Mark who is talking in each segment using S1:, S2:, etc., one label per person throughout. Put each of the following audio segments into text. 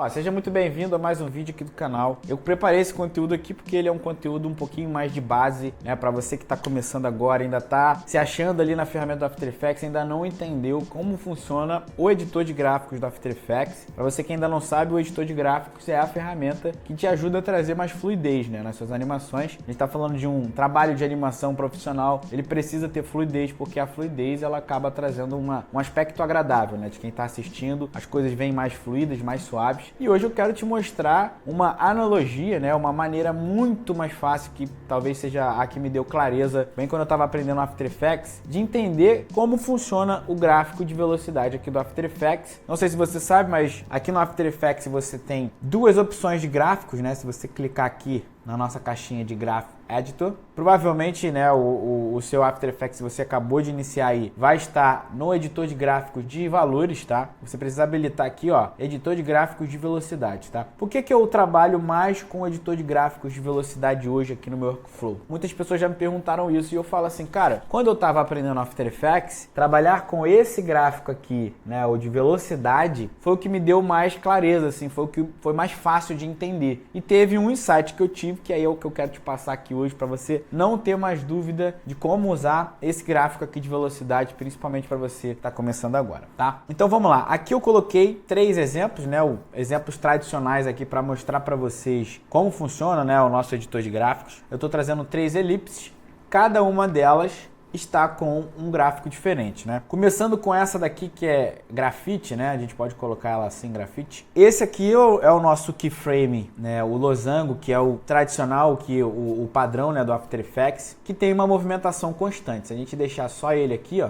S1: Seja muito bem-vindo a mais um vídeo aqui do canal. Eu preparei esse conteúdo aqui porque ele é um conteúdo um pouquinho mais de base, né? Para você que está começando agora, ainda está se achando ali na ferramenta do After Effects, ainda não entendeu como funciona o editor de gráficos do After Effects. Para você que ainda não sabe, o editor de gráficos é a ferramenta que te ajuda a trazer mais fluidez, né, nas suas animações. A gente está falando de um trabalho de animação profissional, ele precisa ter fluidez, porque a fluidez ela acaba trazendo um aspecto agradável, né, de quem está assistindo. As coisas vêm mais fluidas, mais suaves. E hoje eu quero te mostrar uma analogia, né, uma maneira muito mais fácil, que talvez seja a que me deu clareza, bem quando eu estava aprendendo After Effects, de entender como funciona o gráfico de velocidade aqui do After Effects. Não sei se você sabe, mas aqui no After Effects você tem duas opções de gráficos, né? Se você clicar aqui na nossa caixinha de Graph Editor, provavelmente, né, o seu After Effects que você acabou de iniciar aí vai estar no editor de gráficos de valores, tá? Você precisa habilitar aqui, ó, editor de gráficos de velocidade, tá? Por que eu trabalho mais com o editor de gráficos de velocidade hoje aqui no meu workflow? Muitas pessoas já me perguntaram isso e eu falo assim, cara, quando eu estava aprendendo After Effects, trabalhar com esse gráfico aqui, né, o de velocidade, foi o que me deu mais clareza, assim, foi o que foi mais fácil de entender. E teve um insight que eu tive, que aí é o que eu quero te passar aqui hoje, para você não ter mais dúvida de como usar esse gráfico aqui de velocidade, principalmente para você que está começando agora, tá? Então vamos lá, aqui eu coloquei três exemplos, né, exemplos tradicionais aqui para mostrar para vocês como funciona, né, o nosso editor de gráficos. Eu estou trazendo três elipses, cada uma delas está com um gráfico diferente, né? Começando com essa daqui que é grafite, né? A gente pode colocar ela assim, grafite. Esse aqui é o nosso keyframe, né? O losango, que é o tradicional, que o padrão, né, do After Effects, que tem uma movimentação constante. Se a gente deixar só ele aqui, ó,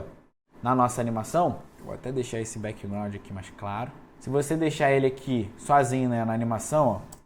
S1: na nossa animação, vou até deixar esse background aqui mais claro. Se você deixar ele aqui sozinho, né, na animação, ó,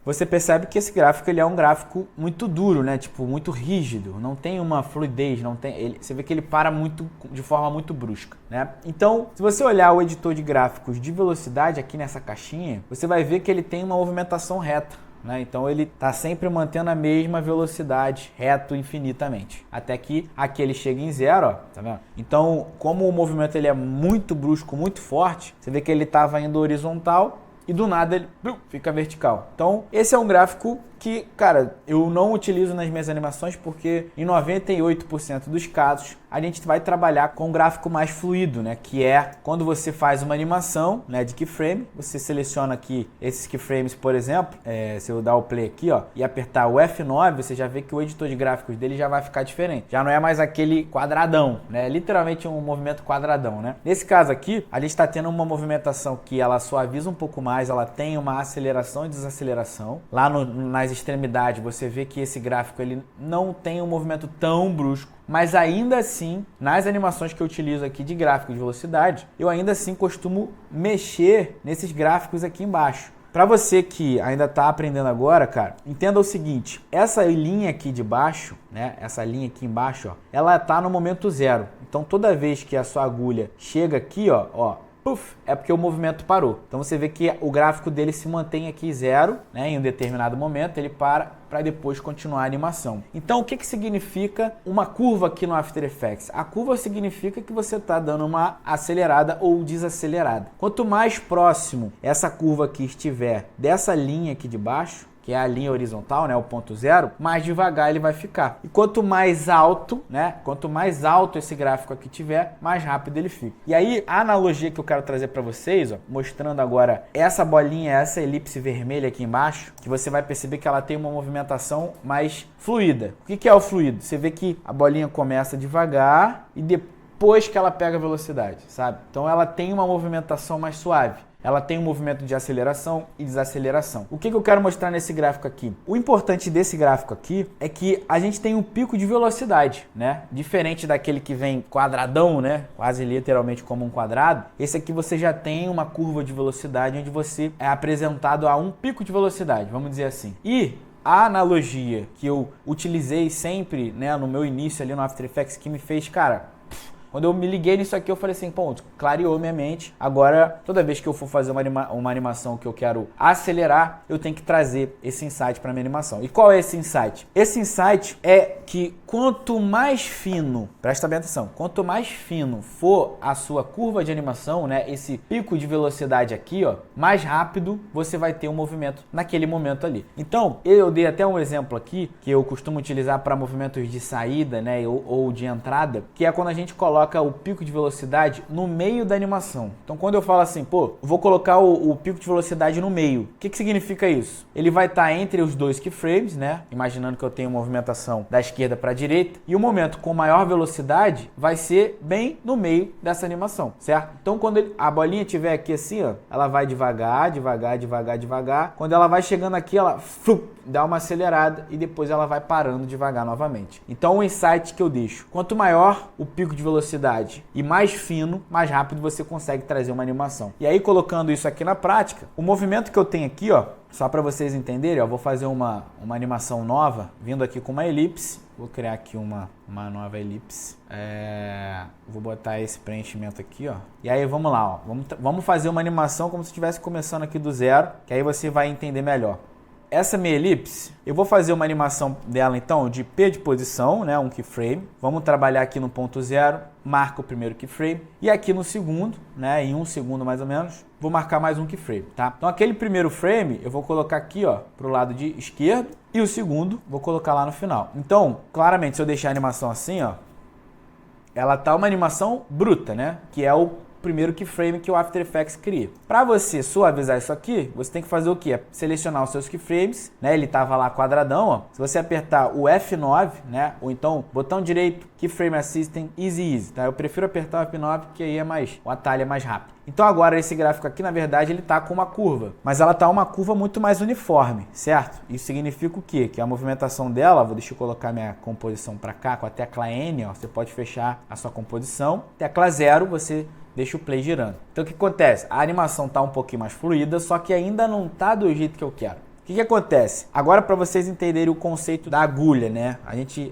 S1: você percebe que esse gráfico ele é um gráfico muito duro, né? Tipo, muito rígido, não tem uma fluidez, não tem, você vê que ele para muito de forma muito brusca, né? Então, se você olhar o editor de gráficos de velocidade aqui nessa caixinha, você vai ver que ele tem uma movimentação reta, né? Então ele está sempre mantendo a mesma velocidade reto infinitamente, até que aqui ele chega em zero, ó, tá vendo? Então, como o movimento ele é muito brusco, muito forte, você vê que ele estava indo horizontal e do nada ele fica vertical. Então esse é um gráfico que, cara, eu não utilizo nas minhas animações porque em 98% dos casos a gente vai trabalhar com um gráfico mais fluido, né? Que é quando você faz uma animação, né, de keyframe, você seleciona aqui esses keyframes, por exemplo, se eu dar o play aqui, ó, e apertar o F9, você já vê que o editor de gráficos dele já vai ficar diferente. Já não é mais aquele quadradão, né? Literalmente um movimento quadradão, né? Nesse caso aqui, a gente está tendo uma movimentação que ela suaviza um pouco mais, ela tem uma aceleração e desaceleração. Lá nas extremidades você vê que esse gráfico ele não tem um movimento tão brusco, mas ainda assim, nas animações que eu utilizo aqui de gráfico de velocidade, eu ainda assim costumo mexer nesses gráficos aqui embaixo. Para você que ainda está aprendendo agora, cara, entenda o seguinte, essa linha aqui de baixo, né, essa linha aqui embaixo, ó, ela está no momento zero. Então toda vez que a sua agulha chega aqui, ó, puff, é porque o movimento parou. Então você vê que o gráfico dele se mantém aqui zero, né, em um determinado momento, ele para depois continuar a animação. Então o que significa uma curva aqui no After Effects? A curva significa que você está dando uma acelerada ou desacelerada. Quanto mais próximo essa curva aqui estiver dessa linha aqui de baixo, que é a linha horizontal, né, o ponto zero, mais devagar ele vai ficar. E quanto mais alto, né, quanto mais alto esse gráfico aqui tiver, mais rápido ele fica. E aí, a analogia que eu quero trazer para vocês, ó, mostrando agora essa bolinha, essa elipse vermelha aqui embaixo, que você vai perceber que ela tem uma movimentação mais fluida. O que é o fluido? Você vê que a bolinha começa devagar e depois que ela pega a velocidade, sabe? Então ela tem uma movimentação mais suave. Ela tem um movimento de aceleração e desaceleração. O que eu quero mostrar nesse gráfico aqui? O importante desse gráfico aqui é que a gente tem um pico de velocidade, né? Diferente daquele que vem quadradão, né? Quase literalmente como um quadrado. Esse aqui você já tem uma curva de velocidade onde você é apresentado a um pico de velocidade, vamos dizer assim. E a analogia que eu utilizei sempre, né, no meu início ali no After Effects, que me fez, cara, Quando eu me liguei nisso aqui, eu falei assim, pô, clareou minha mente. Agora, toda vez que eu for fazer uma animação que eu quero acelerar, eu tenho que trazer esse insight para minha animação. E qual é esse insight? Esse insight é que quanto mais fino, presta bem atenção, quanto mais fino for a sua curva de animação, né, esse pico de velocidade aqui, ó, mais rápido você vai ter um movimento naquele momento ali. Então, eu dei até um exemplo aqui, que eu costumo utilizar para movimentos de saída, né, ou de entrada, que é quando a gente coloca o pico de velocidade no meio da animação. Então, quando eu falo assim, pô, vou colocar o pico de velocidade no meio, o que significa isso? Ele vai estar entre os dois keyframes, né, imaginando que eu tenho movimentação da esquerda para a direita, e o momento com maior velocidade vai ser bem no meio dessa animação, certo? Então, quando a bolinha estiver aqui assim, ó, ela vai devagar, devagar, devagar, devagar. Quando ela vai chegando aqui, ela dá uma acelerada e depois ela vai parando devagar novamente. Então, o insight que eu deixo, quanto maior o pico de velocidade e mais fino, mais rápido você consegue trazer uma animação. E aí, colocando isso aqui na prática, o movimento que eu tenho aqui, ó, só para vocês entenderem, ó, vou fazer uma animação nova, vindo aqui com uma elipse. Vou criar aqui uma nova elipse. Vou botar esse preenchimento aqui, ó. E aí, vamos lá, ó. Vamos fazer uma animação como se estivesse começando aqui do zero, que aí você vai entender melhor. Essa minha elipse, eu vou fazer uma animação dela então de P de posição, né, um keyframe. Vamos trabalhar aqui no ponto zero, marca o primeiro keyframe. E aqui no segundo, né, em 1 segundo mais ou menos, vou marcar mais um keyframe, tá? Então aquele primeiro frame eu vou colocar aqui, ó, pro lado de esquerdo. E o segundo vou colocar lá no final. Então, claramente, se eu deixar a animação assim, ó, ela tá uma animação bruta, né, que é o primeiro keyframe que o After Effects cria. Para você suavizar isso aqui, você tem que fazer o quê? Selecionar os seus keyframes, né? Ele tava lá quadradão, ó. Se você apertar o F9, né? Ou então botão direito, Keyframe Assistant, Easy, tá? Eu prefiro apertar o F9 que aí o atalho é mais rápido. Então agora esse gráfico aqui, na verdade, ele tá com uma curva, mas ela tá uma curva muito mais uniforme, certo? Isso significa o quê? Que a movimentação dela, deixa eu colocar minha composição para cá com a tecla N, ó, você pode fechar a sua composição. Tecla 0, você deixa o play girando. Então o que acontece? A animação tá um pouquinho mais fluida, só que ainda não tá do jeito que eu quero. O que acontece? Agora, para vocês entenderem o conceito da agulha, né?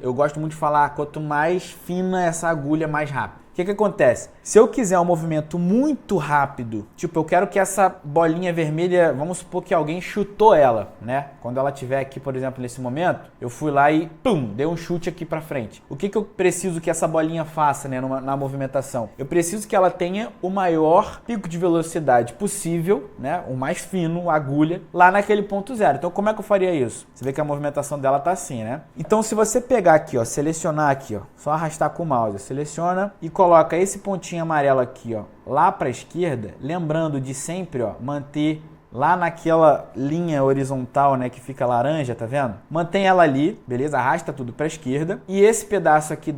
S1: Eu gosto muito de falar, quanto mais fina essa agulha, mais rápido. O que acontece? Se eu quiser um movimento muito rápido, tipo, eu quero que essa bolinha vermelha, vamos supor que alguém chutou ela, né? Quando ela estiver aqui, por exemplo, nesse momento, eu fui lá e, pum, dei um chute aqui pra frente. O que eu preciso que essa bolinha faça, né, na movimentação? Eu preciso que ela tenha o maior pico de velocidade possível, né? O mais fino, a agulha, lá naquele ponto zero. Então, como é que eu faria isso? Você vê que a movimentação dela tá assim, né? Então, se você pegar aqui, ó, selecionar aqui, ó, só arrastar com o mouse, seleciona e coloca esse pontinho amarelo aqui, ó, lá para a esquerda, lembrando de sempre, ó, manter lá naquela linha horizontal, né, que fica laranja, tá vendo? Mantém ela ali, beleza? Arrasta tudo para a esquerda. E esse pedaço aqui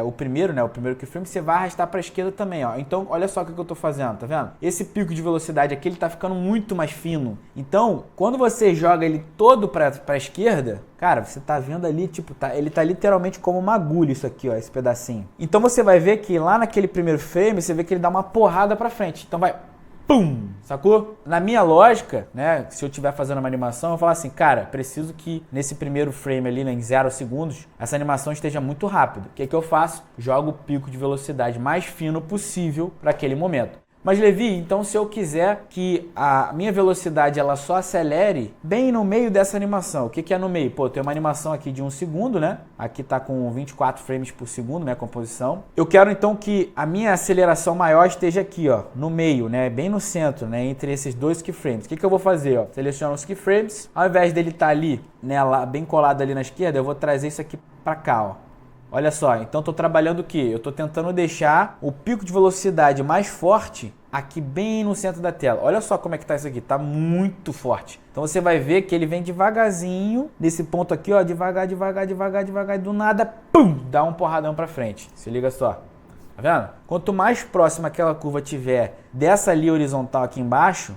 S1: o primeiro keyframe, você vai arrastar para a esquerda também, ó. Então, olha só o que eu tô fazendo, tá vendo? Esse pico de velocidade aqui, ele tá ficando muito mais fino. Então, quando você joga ele todo para a esquerda, cara, você tá vendo ali, tipo, ele tá literalmente como uma agulha isso aqui, ó, esse pedacinho. Então, você vai ver que lá naquele primeiro frame, você vê que ele dá uma porrada para frente. Então, vai... Pum! Sacou? Na minha lógica, né, se eu estiver fazendo uma animação, eu falo assim, cara, preciso que nesse primeiro frame ali, né, em 0 segundos, essa animação esteja muito rápida. O que eu faço? Jogo o pico de velocidade mais fino possível para aquele momento. Mas, Levi, então se eu quiser que a minha velocidade ela só acelere bem no meio dessa animação, o que é no meio? Pô, tem uma animação aqui de 1 segundo, né? Aqui tá com 24 frames por segundo, minha composição. Eu quero então que a minha aceleração maior esteja aqui, ó, no meio, né? Bem no centro, né? Entre esses dois keyframes. O que eu vou fazer, ó? Seleciono os keyframes. Ao invés dele estar ali, né, lá, bem colado ali na esquerda, eu vou trazer isso aqui pra cá, ó. Olha só, então estou trabalhando o quê? Eu estou tentando deixar o pico de velocidade mais forte aqui bem no centro da tela. Olha só como é que tá isso aqui, tá muito forte. Então você vai ver que ele vem devagarzinho, nesse ponto aqui, ó, devagar, devagar, devagar, devagar, do nada, pum, dá um porradão para frente. Se liga só. Tá vendo? Quanto mais próxima aquela curva tiver dessa linha horizontal aqui embaixo,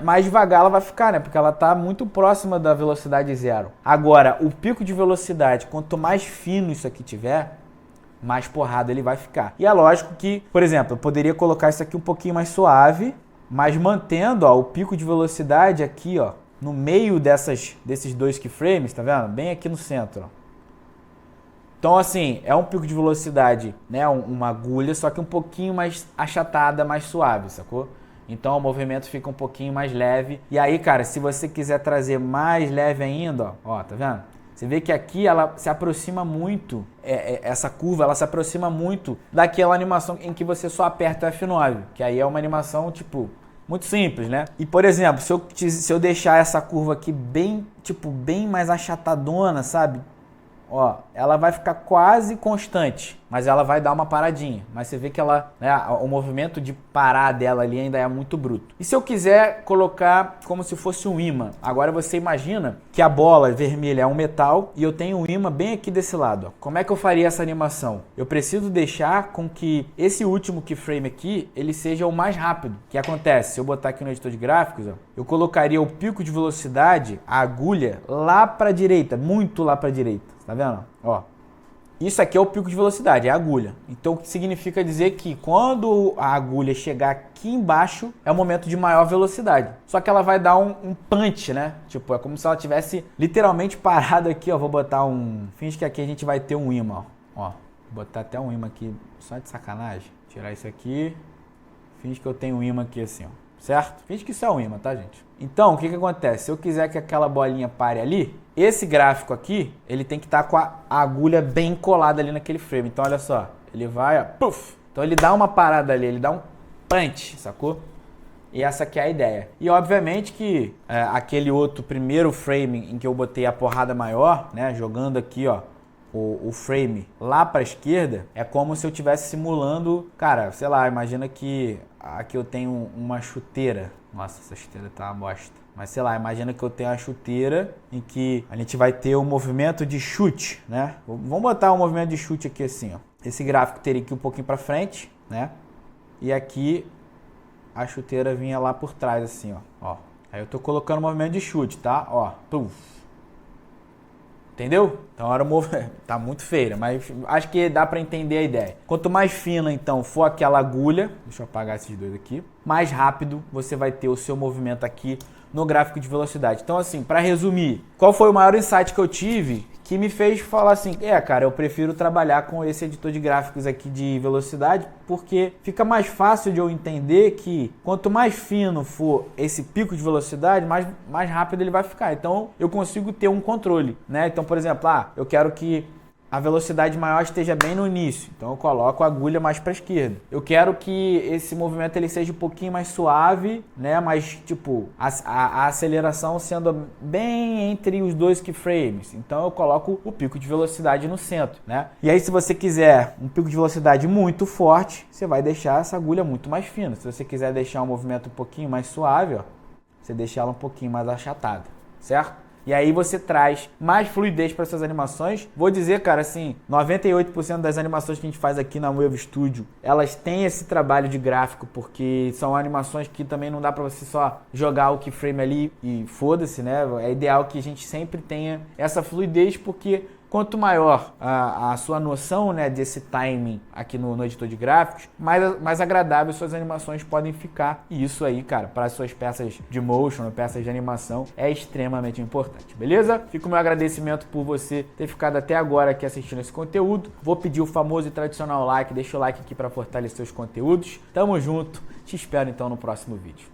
S1: mais devagar ela vai ficar, né? Porque ela está muito próxima da velocidade zero. Agora, o pico de velocidade, quanto mais fino isso aqui tiver, mais porrada ele vai ficar. E é lógico que, por exemplo, eu poderia colocar isso aqui um pouquinho mais suave, mas mantendo, ó, o pico de velocidade aqui, ó, no meio desses dois keyframes, tá vendo? Bem aqui no centro, ó. Então, assim, é um pico de velocidade, né? Uma agulha, só que um pouquinho mais achatada, mais suave, sacou? Então, o movimento fica um pouquinho mais leve. E aí, cara, se você quiser trazer mais leve ainda, ó, tá vendo? Você vê que aqui ela se aproxima muito, essa curva, ela se aproxima muito daquela animação em que você só aperta o F9, que aí é uma animação, tipo, muito simples, né? E, por exemplo, se eu deixar essa curva aqui bem, tipo, bem mais achatadona, sabe? Ó, ela vai ficar quase constante, mas ela vai dar uma paradinha. Mas você vê que ela, né, o movimento de parar dela ali ainda é muito bruto. E se eu quiser colocar como se fosse um ímã? Agora você imagina que a bola vermelha é um metal e eu tenho um ímã bem aqui desse lado. Ó. Como é que eu faria essa animação? Eu preciso deixar com que esse último keyframe aqui, ele seja o mais rápido. O que acontece? Se eu botar aqui no editor de gráficos, ó, eu colocaria o pico de velocidade, a agulha, lá para a direita, muito lá para a direita. Tá vendo? Ó, isso aqui é o pico de velocidade, é a agulha. Então, o que significa dizer que quando a agulha chegar aqui embaixo, é o momento de maior velocidade. Só que ela vai dar um punch, né? Tipo, é como se ela tivesse literalmente parado aqui, ó. Vou botar finge que aqui a gente vai ter um ímã, ó. Vou botar até um ímã aqui, só de sacanagem. Tirar isso aqui. Finge que eu tenho um ímã aqui assim, ó. Certo? Finge que isso é um ímã, tá, gente? Então, o que acontece? Se eu quiser que aquela bolinha pare ali, esse gráfico aqui, ele tem que estar com a agulha bem colada ali naquele frame. Então, olha só, ele vai, ó, puff. Então, ele dá uma parada ali, ele dá um punch, sacou? E essa aqui é a ideia. E, obviamente, que aquele outro primeiro frame em que eu botei a porrada maior, né, jogando aqui, ó, o frame lá para a esquerda, é como se eu estivesse simulando, cara, sei lá, imagina que aqui eu tenho uma chuteira. Nossa, essa chuteira tá uma bosta. Mas sei lá, imagina que eu tenho a chuteira em que a gente vai ter um movimento de chute, né? Vamos botar um movimento de chute aqui assim, ó. Esse gráfico teria que ir um pouquinho para frente, né? E aqui a chuteira vinha lá por trás assim, ó. Aí eu tô colocando o movimento de chute, tá? Ó, puf. Entendeu? Então era tá muito feia, mas acho que dá para entender a ideia. Quanto mais fina então for aquela agulha, deixa eu apagar esses dois aqui, mais rápido você vai ter o seu movimento aqui no gráfico de velocidade. Então assim, para resumir, qual foi o maior insight que eu tive que me fez falar assim, cara, eu prefiro trabalhar com esse editor de gráficos aqui de velocidade, porque fica mais fácil de eu entender que quanto mais fino for esse pico de velocidade, mais rápido ele vai ficar. Então eu consigo ter um controle, né? Então, por exemplo, eu quero que a velocidade maior esteja bem no início, então eu coloco a agulha mais para a esquerda. Eu quero que esse movimento ele seja um pouquinho mais suave, né? Mas tipo, a aceleração sendo bem entre os dois keyframes. Então eu coloco o pico de velocidade no centro, né? E aí se você quiser um pico de velocidade muito forte, você vai deixar essa agulha muito mais fina. Se você quiser deixar um movimento um pouquinho mais suave, ó, você deixa ela um pouquinho mais achatada, certo? E aí você traz mais fluidez para suas animações. Vou dizer, cara, assim, 98% das animações que a gente faz aqui na Wave Studio, elas têm esse trabalho de gráfico, porque são animações que também não dá para você só jogar o keyframe ali e foda-se, né? É ideal que a gente sempre tenha essa fluidez, porque quanto maior a sua noção, né, desse timing aqui no editor de gráficos, mais agradável suas animações podem ficar. E isso aí, cara, para as suas peças de motion, peças de animação, é extremamente importante, beleza? Fica o meu agradecimento por você ter ficado até agora aqui assistindo esse conteúdo. Vou pedir o famoso e tradicional like, deixa o like aqui para fortalecer os conteúdos. Tamo junto, te espero então no próximo vídeo.